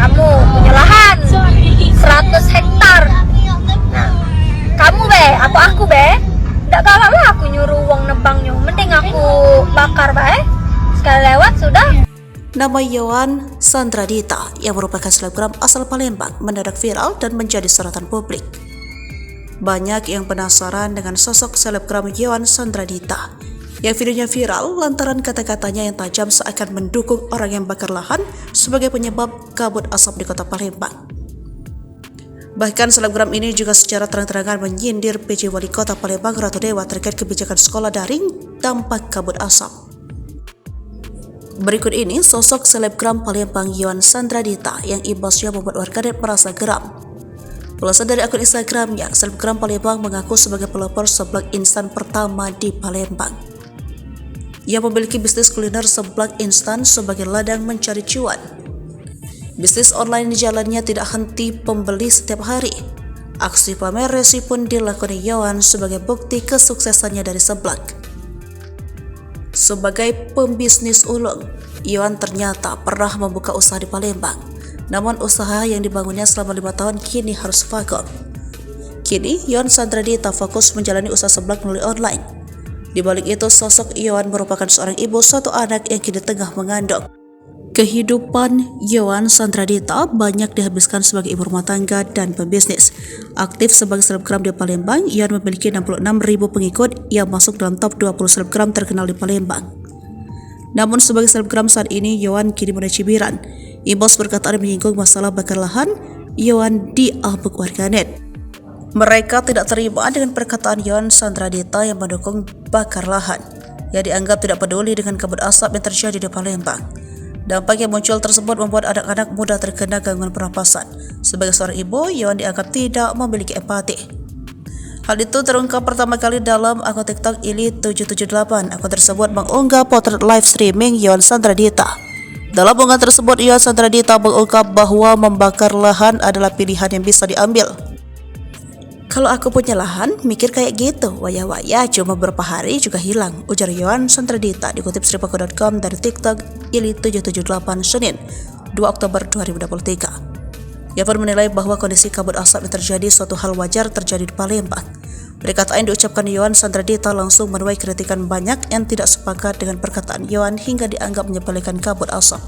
Kamu punya lahan 100 hektar. Nah, kamu be, apa aku be? Nggak galak lah aku nyuruh uang nebangnya. Mending aku bakar be. Sekali lewat sudah. Nama Yohan Sandradita yang merupakan selebgram asal Palembang mendadak viral dan menjadi sorotan publik. Banyak yang penasaran dengan sosok selebgram Yohan Sandradita yang videonya viral lantaran kata-katanya yang tajam seakan mendukung orang yang bakar lahan sebagai penyebab kabut asap di kota Palembang. Bahkan selebgram ini juga secara terang-terangan menyindir PJ Wali Kota Palembang Ratu Dewa terkait kebijakan sekolah daring dampak kabut asap. Berikut ini sosok selebgram Palembang Yohan Sandradita yang imbasnya membuat warganet merasa geram. Ulasan dari akun Instagramnya, selebgram Palembang mengaku sebagai pelopor seblak instan pertama di Palembang. Ia memiliki bisnis kuliner seblak instan sebagai ladang mencari cuan. Bisnis online di jalannya tidak henti pembeli setiap hari. Aksi pamer resi pun dilakoni Yohan sebagai bukti kesuksesannya dari seblak. Sebagai pembisnis ulung, Yohan ternyata pernah membuka usaha di Palembang. Namun usaha yang dibangunnya selama 5 tahun kini harus vakum. Kini Yohan Sandradita fokus menjalani usaha seblak melalui online. Di balik itu, sosok Yohan merupakan seorang ibu satu anak yang kini tengah mengandung. Kehidupan Yohan Sandradita banyak dihabiskan sebagai ibu rumah tangga dan pembisnis. Aktif sebagai selebgram di Palembang, Yohan memiliki 66.000 pengikut yang masuk dalam top 20 selebgram terkenal di Palembang. Namun sebagai selebgram saat ini, Yohan kini mulai cibiran. Imbas perkataan menyinggung masalah bakar lahan, Yohan diambuk warganet. Mereka tidak terima dengan perkataan Yohan Sandradita yang mendukung bakar lahan, yang dianggap tidak peduli dengan kabut asap yang terjadi di Palembang. Dampak yang muncul tersebut membuat anak-anak muda terkena gangguan pernapasan. Sebagai seorang ibu, Yohan dianggap tidak memiliki empati. Hal itu terungkap pertama kali dalam akun TikTok Ili778. Akun tersebut mengunggah potret live streaming Yohan Sandradita. Dalam unggahan tersebut, Yohan Sandradita mengungkap bahwa membakar lahan adalah pilihan yang bisa diambil. Kalau aku punya lahan, mikir kayak gitu, waya-waya cuma beberapa hari juga hilang, ujar Yohan Sandradita dikutip Sripaku.com dari TikTok Ili778 Senin 2 Oktober 2023. Ia pun menilai bahwa kondisi kabut asap yang terjadi suatu hal wajar terjadi di Palembang. Perkataan yang diucapkan Yohan Sandradita langsung menuai kritikan banyak yang tidak sepakat dengan perkataan Yohan hingga dianggap menyepelekan kabut asap.